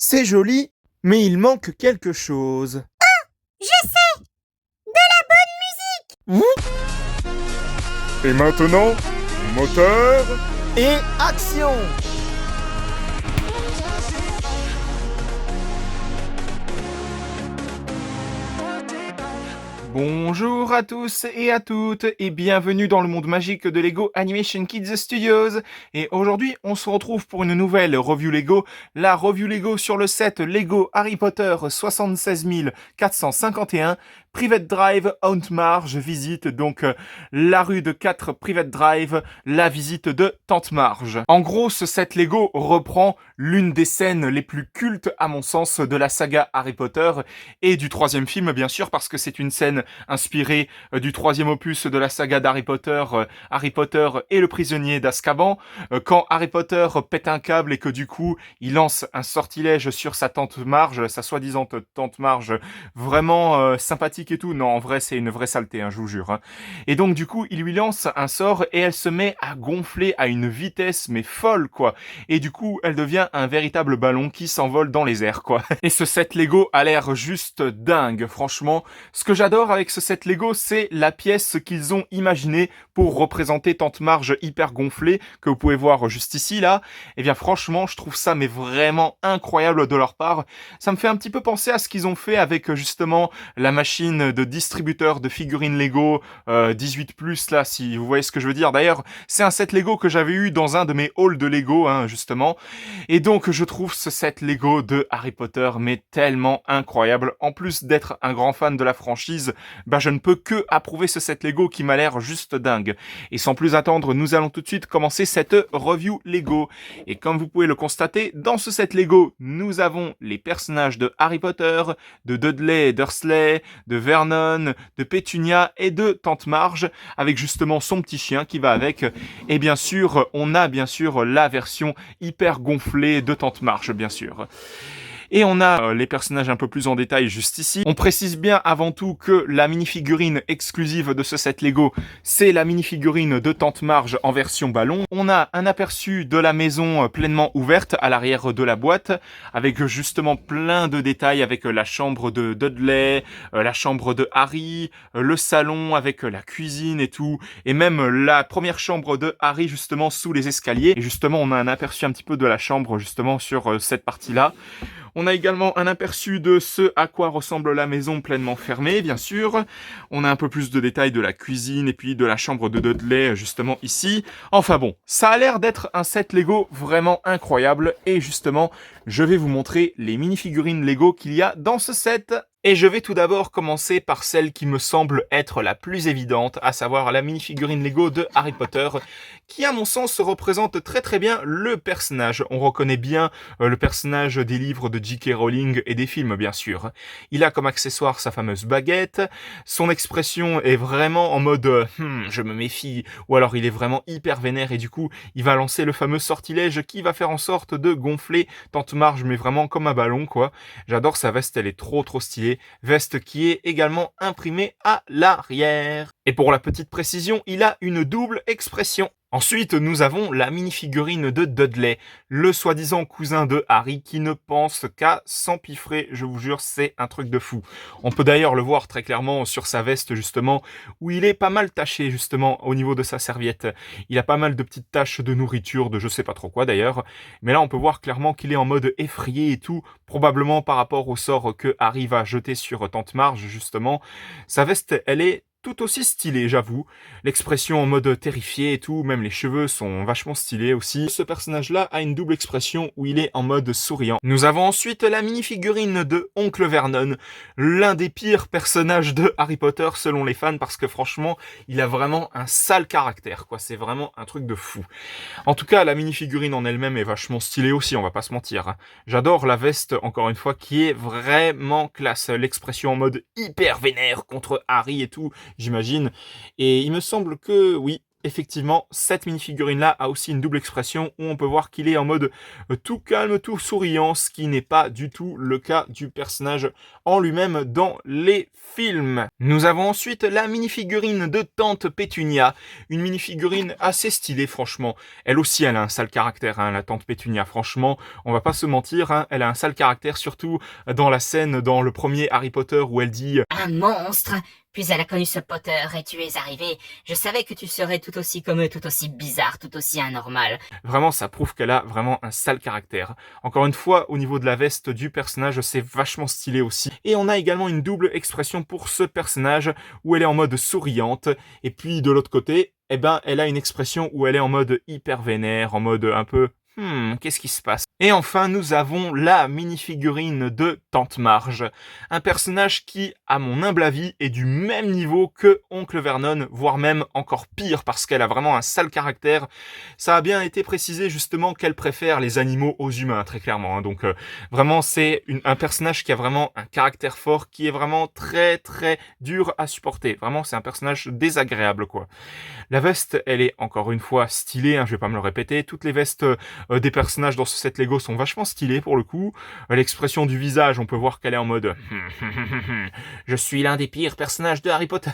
C'est joli, mais il manque quelque chose. Je sais! De la bonne musique! Et maintenant, moteur. Et action! Bonjour à tous et à toutes et bienvenue dans le monde magique de Lego Animation Kids Studios. Et aujourd'hui, on se retrouve pour une nouvelle review Lego, la review Lego sur le set Lego Harry Potter 76 451. Private Drive, Aunt Marge visite donc la rue de 4 Private Drive, la visite de Tante Marge. En gros, ce set Lego reprend l'une des scènes les plus cultes à mon sens de la saga Harry Potter et du troisième film bien sûr parce que c'est une scène inspirée du troisième opus de la saga d'Harry Potter, Harry Potter et le prisonnier d'Azkaban, quand Harry Potter pète un câble et que du coup il lance un sortilège sur sa tante Marge, sa soi-disant tante Marge, vraiment sympathique et tout. Non, en vrai, c'est une vraie saleté, hein, je vous jure. Hein. Et donc, du coup, il lui lance un sort et elle se met à gonfler à une vitesse, mais folle, quoi. Et du coup, elle devient un véritable ballon qui s'envole dans les airs, quoi. Et ce set Lego a l'air juste dingue, franchement. Ce que j'adore avec ce set Lego, c'est la pièce qu'ils ont imaginée pour représenter Tante Marge hyper gonflée, que vous pouvez voir juste ici, là. Et bien, franchement, je trouve ça, mais vraiment incroyable de leur part. Ça me fait un petit peu penser à ce qu'ils ont fait avec, justement, la machine de distributeur de figurines Lego 18+, là, si vous voyez ce que je veux dire. D'ailleurs, c'est un set Lego que j'avais eu dans un de mes hauls de Lego, hein, justement. Et donc, je trouve ce set Lego de Harry Potter, mais tellement incroyable. En plus d'être un grand fan de la franchise, bah, je ne peux que approuver ce set Lego qui m'a l'air juste dingue. Et sans plus attendre, nous allons tout de suite commencer cette review Lego. Et comme vous pouvez le constater, dans ce set Lego, nous avons les personnages de Harry Potter, de Dudley et Dursley, de Vernon, de Pétunia et de Tante Marge, avec justement son petit chien qui va avec. Et bien sûr, on a bien sûr la version hyper gonflée de Tante Marge, bien sûr. Et on a les personnages un peu plus en détail juste ici. On précise bien avant tout que la minifigurine exclusive de ce set Lego, c'est la minifigurine de Tante Marge en version ballon. On a un aperçu de la maison pleinement ouverte à l'arrière de la boîte, avec justement plein de détails, avec la chambre de Dudley, la chambre de Harry, le salon avec la cuisine et tout, et même la première chambre de Harry justement sous les escaliers. Et justement, on a un aperçu un petit peu de la chambre justement sur cette partie-là. On a également un aperçu de ce à quoi ressemble la maison pleinement fermée, bien sûr. On a un peu plus de détails de la cuisine et puis de la chambre de Dudley, justement ici. Enfin bon, ça a l'air d'être un set Lego vraiment incroyable. Et justement, je vais vous montrer les minifigurines Lego qu'il y a dans ce set. Et je vais tout d'abord commencer par celle qui me semble être la plus évidente, à savoir la minifigurine Lego de Harry Potter, qui à mon sens représente très très bien le personnage. On reconnaît bien le personnage des livres de J.K. Rowling et des films bien sûr. Il a comme accessoire sa fameuse baguette, son expression est vraiment en mode je me méfie, ou alors il est vraiment hyper vénère et du coup il va lancer le fameux sortilège qui va faire en sorte de gonfler Tante Marge, mais vraiment comme un ballon quoi. J'adore sa veste, elle est trop stylée. Veste qui est également imprimée à l'arrière. Et pour la petite précision, il a une double expression. Ensuite, nous avons la minifigurine de Dudley, le soi-disant cousin de Harry qui ne pense qu'à s'empiffrer, je vous jure, c'est un truc de fou. On peut d'ailleurs le voir très clairement sur sa veste justement, où il est pas mal taché justement au niveau de sa serviette. Il a pas mal de petites taches de nourriture, de je sais pas trop quoi d'ailleurs, mais là on peut voir clairement qu'il est en mode effrayé et tout, probablement par rapport au sort que Harry va jeter sur Tante Marge justement. Sa veste, elle est tout aussi stylé, j'avoue. L'expression en mode terrifié et tout, même les cheveux sont vachement stylés aussi. Ce personnage-là a une double expression où il est en mode souriant. Nous avons ensuite la minifigurine de Oncle Vernon, l'un des pires personnages de Harry Potter selon les fans, parce que franchement, il a vraiment un sale caractère, quoi. C'est vraiment un truc de fou. En tout cas, la minifigurine en elle-même est vachement stylée aussi, on va pas se mentir. Hein. J'adore la veste, encore une fois, qui est vraiment classe. L'expression en mode hyper vénère contre Harry et tout, j'imagine. Et il me semble que, oui, effectivement, cette mini-figurine-là a aussi une double expression où on peut voir qu'il est en mode tout calme, tout souriant, ce qui n'est pas du tout le cas du personnage en lui-même dans les films. Nous avons ensuite la mini-figurine de Tante Pétunia, une mini-figurine assez stylée franchement. Elle aussi, elle a un sale caractère, hein, la Tante Pétunia, franchement, on va pas se mentir, hein, elle a un sale caractère, surtout dans la scène dans le premier Harry Potter où elle dit Un monstre. Puis elle a connu ce Potter et tu es arrivé. Je savais que tu serais tout aussi comme eux, tout aussi bizarre, tout aussi anormal. Vraiment, ça prouve qu'elle a vraiment un sale caractère. Encore une fois, au niveau de la veste du personnage, c'est vachement stylé aussi. Et on a également une double expression pour ce personnage où elle est en mode souriante. Et puis de l'autre côté, eh ben, elle a une expression où elle est en mode hyper vénère, en mode un peu qu'est-ce qui se passe? Et enfin, nous avons la mini-figurine de Tante Marge. Un personnage qui, à mon humble avis, est du même niveau que Oncle Vernon, voire même encore pire parce qu'elle a vraiment un sale caractère. Ça a bien été précisé justement qu'elle préfère les animaux aux humains, très clairement. Hein. Donc vraiment, c'est un personnage qui a vraiment un caractère fort, qui est vraiment très très dur à supporter. Vraiment, c'est un personnage désagréable, quoi. La veste, elle est encore une fois stylée, hein, je vais pas me le répéter. Toutes les vestes des personnages dans ce set Lego sont vachement stylées pour le coup. L'expression du visage, on peut voir qu'elle est en mode je suis l'un des pires personnages de Harry Potter.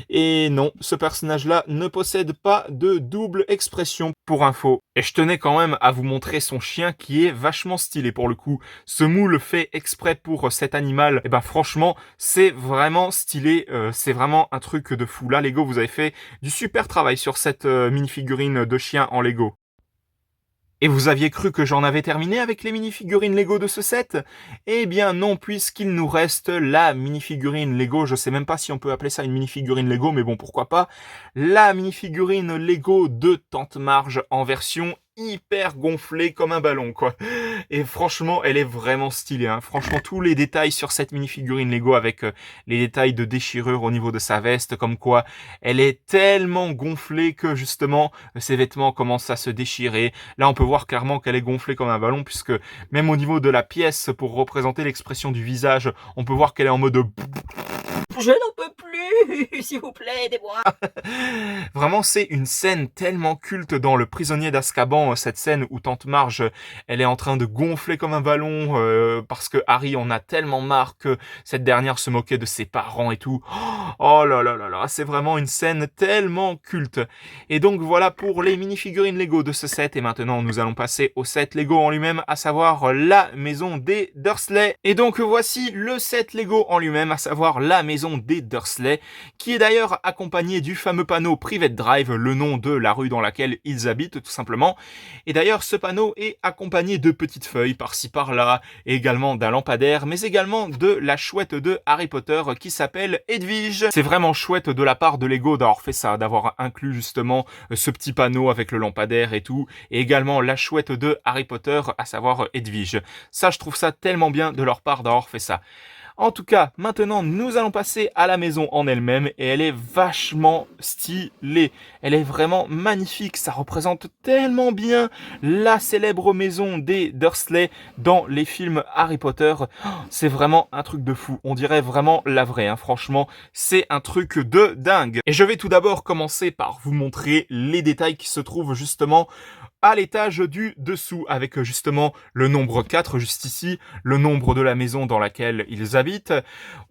Et non, ce personnage-là ne possède pas de double expression pour info. Et je tenais quand même à vous montrer son chien qui est vachement stylé pour le coup. Ce moule fait exprès pour cet animal. Et ben franchement, c'est vraiment stylé. C'est vraiment un truc de fou. Là, Lego, vous avez fait du super travail sur cette mini-figurine de chien en Lego. Et vous aviez cru que j'en avais terminé avec les mini-figurines Lego de ce set? Eh bien non, puisqu'il nous reste la mini-figurine Lego, je sais même pas si on peut appeler ça une mini-figurine Lego, mais bon, pourquoi pas. La mini-figurine Lego de Tante Marge en version hyper gonflée comme un ballon, quoi. Et franchement, elle est vraiment stylée, hein. Franchement, tous les détails sur cette mini-figurine Lego avec les détails de déchirure au niveau de sa veste, comme quoi elle est tellement gonflée que justement, ses vêtements commencent à se déchirer. Là, on peut voir clairement qu'elle est gonflée comme un ballon, puisque même au niveau de la pièce, pour représenter l'expression du visage, on peut voir qu'elle est en mode Je n'en peux plus. S'il vous plaît, aidez-moi. Vraiment, c'est une scène tellement culte dans Le Prisonnier d'Azkaban, cette scène où Tante Marge, elle est en train de gonfler comme un ballon parce que Harry en a tellement marre que cette dernière se moquait de ses parents et tout. Oh là là là là, c'est vraiment une scène tellement culte. Et donc voilà pour les mini-figurines Lego de ce set. Et maintenant, nous allons passer au set Lego en lui-même, à savoir la maison des Dursley. Et donc voici le set Lego en lui-même, à savoir la maison des Dursley, qui est d'ailleurs accompagné du fameux panneau Private Drive, le nom de la rue dans laquelle ils habitent tout simplement. Et d'ailleurs ce panneau est accompagné de petites feuilles par-ci par-là, et également d'un lampadaire, mais également de la chouette de Harry Potter qui s'appelle Edwige. C'est vraiment chouette de la part de Lego d'avoir fait ça, d'avoir inclus justement ce petit panneau avec le lampadaire et tout, et également la chouette de Harry Potter, à savoir Edwige. Ça, je trouve ça tellement bien de leur part d'avoir fait ça. En tout cas, maintenant, nous allons passer à la maison en elle-même et elle est vachement stylée. Elle est vraiment magnifique. Ça représente tellement bien la célèbre maison des Dursley dans les films Harry Potter. C'est vraiment un truc de fou. On dirait vraiment la vraie, hein. Franchement, c'est un truc de dingue. Et je vais tout d'abord commencer par vous montrer les détails qui se trouvent justement à l'étage du dessous, avec justement le nombre 4 juste ici, le nombre de la maison dans laquelle ils habitent.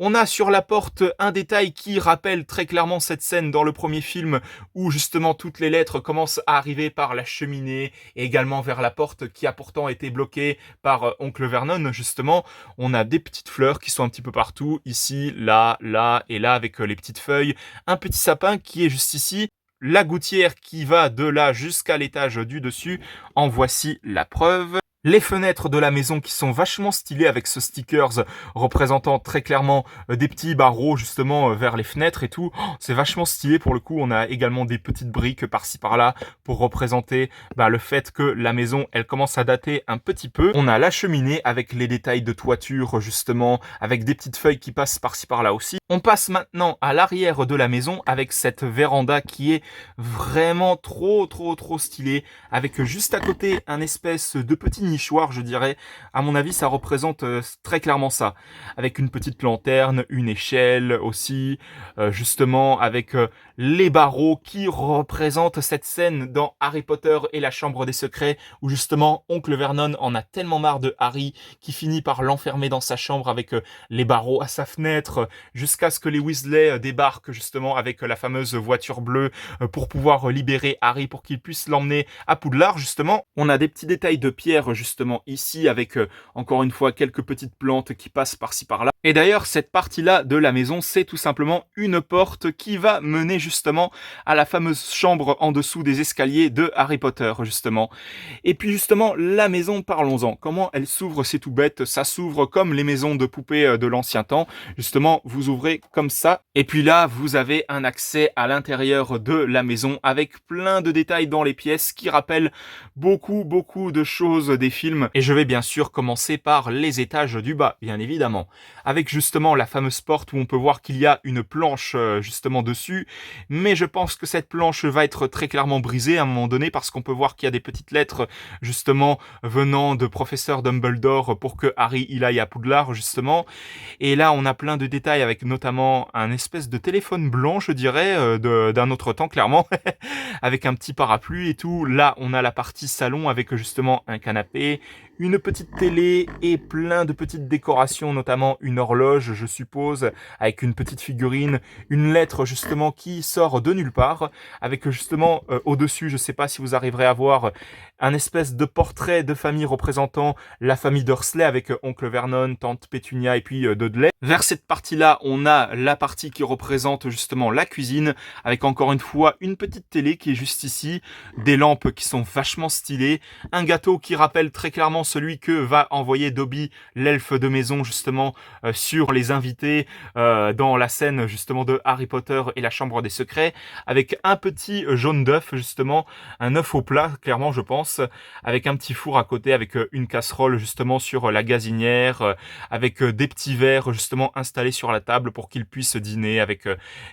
On a sur la porte un détail qui rappelle très clairement cette scène dans le premier film où justement toutes les lettres commencent à arriver par la cheminée et également vers la porte qui a pourtant été bloquée par Oncle Vernon justement. On a des petites fleurs qui sont un petit peu partout, ici, là, là et là avec les petites feuilles. Un petit sapin qui est juste ici. La gouttière qui va de là jusqu'à l'étage du dessus, en voici la preuve. Les fenêtres de la maison qui sont vachement stylées avec ce stickers représentant très clairement des petits barreaux justement vers les fenêtres et tout. C'est vachement stylé pour le coup. On a également des petites briques par-ci par-là pour représenter le fait que la maison elle commence à dater un petit peu. On a la cheminée avec les détails de toiture justement avec des petites feuilles qui passent par-ci par-là aussi. On passe maintenant à l'arrière de la maison avec cette véranda qui est vraiment trop stylée avec juste à côté un espèce de petit nichoir, je dirais. À mon avis, ça représente très clairement ça. Avec une petite lanterne, une échelle aussi, justement avec les barreaux qui représentent cette scène dans Harry Potter et la Chambre des Secrets, où justement Oncle Vernon en a tellement marre de Harry qui finit par l'enfermer dans sa chambre avec les barreaux à sa fenêtre, jusqu'à ce que les Weasley débarquent justement avec la fameuse voiture bleue pour pouvoir libérer Harry pour qu'il puisse l'emmener à Poudlard. Justement, on a des petits détails de pierre justement ici avec encore une fois quelques petites plantes qui passent par-ci par-là. Et d'ailleurs, cette partie-là de la maison, c'est tout simplement une porte qui va mener justement à la fameuse chambre en dessous des escaliers de Harry Potter, justement. Et puis justement, la maison, parlons-en. Comment elle s'ouvre? C'est tout bête, ça s'ouvre comme les maisons de poupées de l'ancien temps. Justement, vous ouvrez comme ça. Et puis là, vous avez un accès à l'intérieur de la maison avec plein de détails dans les pièces qui rappellent beaucoup de choses des films. Et je vais bien sûr commencer par les étages du bas, bien évidemment. Avec justement la fameuse porte où on peut voir qu'il y a une planche justement dessus, mais je pense que cette planche va être très clairement brisée à un moment donné parce qu'on peut voir qu'il y a des petites lettres justement venant de professeur Dumbledore pour que Harry il aille à Poudlard justement. Et là on a plein de détails avec notamment un espèce de téléphone blanc, je dirais, d'un autre temps clairement, avec un petit parapluie et tout. Là on a la partie salon avec justement un canapé, une petite télé et plein de petites décorations, notamment une horloge, je suppose, avec une petite figurine, une lettre justement qui sort de nulle part, avec justement au-dessus, je sais pas si vous arriverez à voir, un espèce de portrait de famille représentant la famille Dursley avec oncle Vernon, tante Pétunia et puis Dudley. Vers cette partie-là, on a la partie qui représente justement la cuisine, avec encore une fois une petite télé qui est juste ici, des lampes qui sont vachement stylées, un gâteau qui rappelle très clairement celui que va envoyer Dobby, l'elfe de maison, justement, sur les invités dans la scène, justement, de Harry Potter et la Chambre des Secrets, avec un petit jaune d'œuf, justement, un œuf au plat, clairement, je pense, avec un petit four à côté, avec une casserole, justement, sur la gazinière, avec des petits verres, justement, installés sur la table pour qu'ils puissent dîner, avec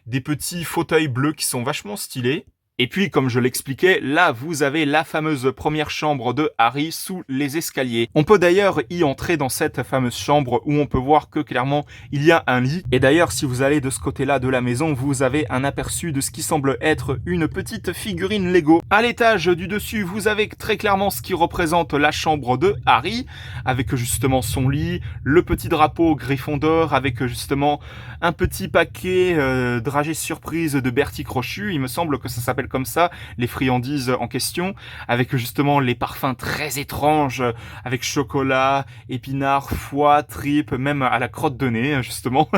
des petits fauteuils bleus qui sont vachement stylés. Et puis, comme je l'expliquais, là, vous avez la fameuse première chambre de Harry sous les escaliers. On peut d'ailleurs y entrer dans cette fameuse chambre où on peut voir que clairement, il y a un lit. Et d'ailleurs, si vous allez de ce côté-là de la maison, vous avez un aperçu de ce qui semble être une petite figurine Lego. À l'étage du dessus, vous avez très clairement ce qui représente la chambre de Harry, avec justement son lit, le petit drapeau Gryffondor, avec justement un petit paquet dragées surprise de Bertie Crochu. Il me semble que ça s'appelle comme ça, les friandises en question, avec justement les parfums très étranges, avec chocolat, épinards, foie, tripes, même à la crotte de nez, justement.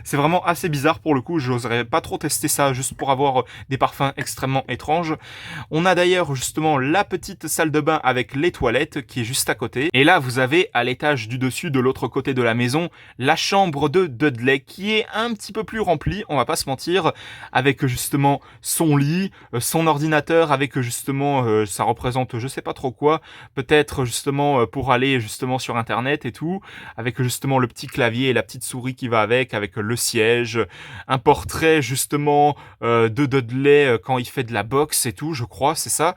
C'est vraiment assez bizarre pour le coup, j'oserais pas trop tester ça juste pour avoir des parfums extrêmement étranges. On a d'ailleurs justement la petite salle de bain avec les toilettes qui est juste à côté. Et là, vous avez à l'étage du dessus, de l'autre côté de la maison, la chambre de Dudley qui est un petit peu plus remplie, on va pas se mentir, avec justement son lit, son ordinateur avec justement ça représente je sais pas trop quoi, peut-être justement pour aller justement sur internet et tout, avec justement le petit clavier et la petite souris qui va avec le siège, un portrait justement de Dudley quand il fait de la boxe et tout, je crois, c'est ça,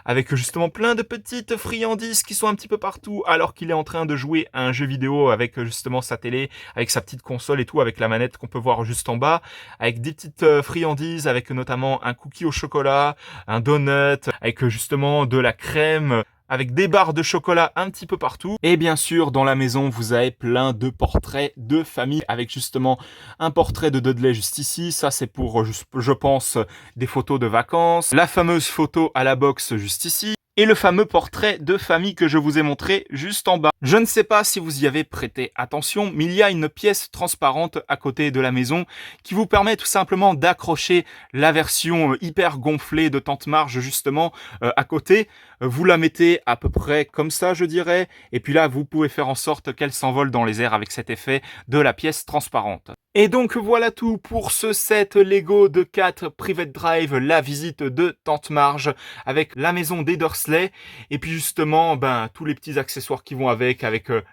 avec justement plein de petites friandises qui sont un petit peu partout alors qu'il est en train de jouer à un jeu vidéo avec justement sa télé, avec sa petite console et tout, avec la manette qu'on peut voir juste en bas, avec des petites friandises, avec notamment un cookie au chocolat, un donut, avec justement de la crème, avec des barres de chocolat un petit peu partout. Et bien sûr, dans la maison, vous avez plein de portraits de famille, avec justement un portrait de Dudley juste ici. Ça, c'est pour, je pense, des photos de vacances. La fameuse photo à la boxe juste ici. Et le fameux portrait de famille que je vous ai montré juste en bas. Je ne sais pas si vous y avez prêté attention, mais il y a une pièce transparente à côté de la maison qui vous permet tout simplement d'accrocher la version hyper gonflée de Tante Marge justement à côté. Vous la mettez à peu près comme ça, je dirais, et puis là, vous pouvez faire en sorte qu'elle s'envole dans les airs avec cet effet de la pièce transparente. Et donc voilà tout pour ce set Lego de 4 Private Drive, la visite de Tante Marge avec la maison des Dursley et puis justement tous les petits accessoires qui vont avec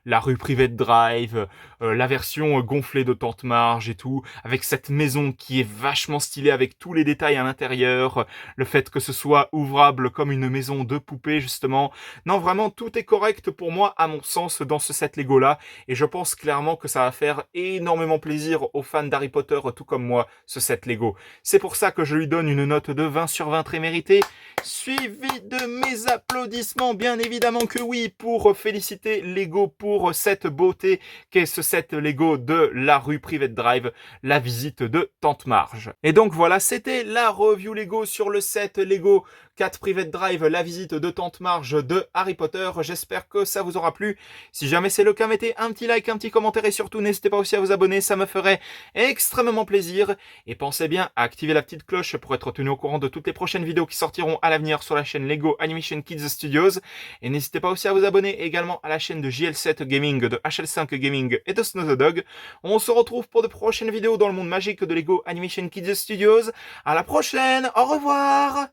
la rue Private Drive, la version gonflée de Tante Marge et tout, avec cette maison qui est vachement stylée avec tous les détails à l'intérieur, le fait que ce soit ouvrable comme une maison de poupée justement. Non, vraiment tout est correct pour moi à mon sens dans ce set Lego là et je pense clairement que ça va faire énormément plaisir aux fans d'Harry Potter tout comme moi, ce set Lego. C'est pour ça que je lui donne une note de 20 sur 20 très méritée, suivi de mes applaudissements, bien évidemment que oui, pour féliciter Lego pour cette beauté qu'est ce set Lego de la rue Private Drive, la visite de Tante Marge. Et donc voilà, c'était la review Lego sur le set Lego 4 Private Drive, la visite de Tante Marge de Harry Potter. J'espère que ça vous aura plu. Si jamais c'est le cas, mettez un petit like, un petit commentaire et surtout n'hésitez pas aussi à vous abonner, ça me ferait extrêmement plaisir. Et pensez bien à activer la petite cloche pour être tenu au courant de toutes les prochaines vidéos qui sortiront à l'avenir sur la chaîne Lego Animation Kids Studios. Et n'hésitez pas aussi à vous abonner également à la chaîne de JL7 Gaming, de HL5 Gaming et de Snow the Dog. On se retrouve pour de prochaines vidéos dans le monde magique de Lego Animation Kids Studios. À la prochaine, au revoir!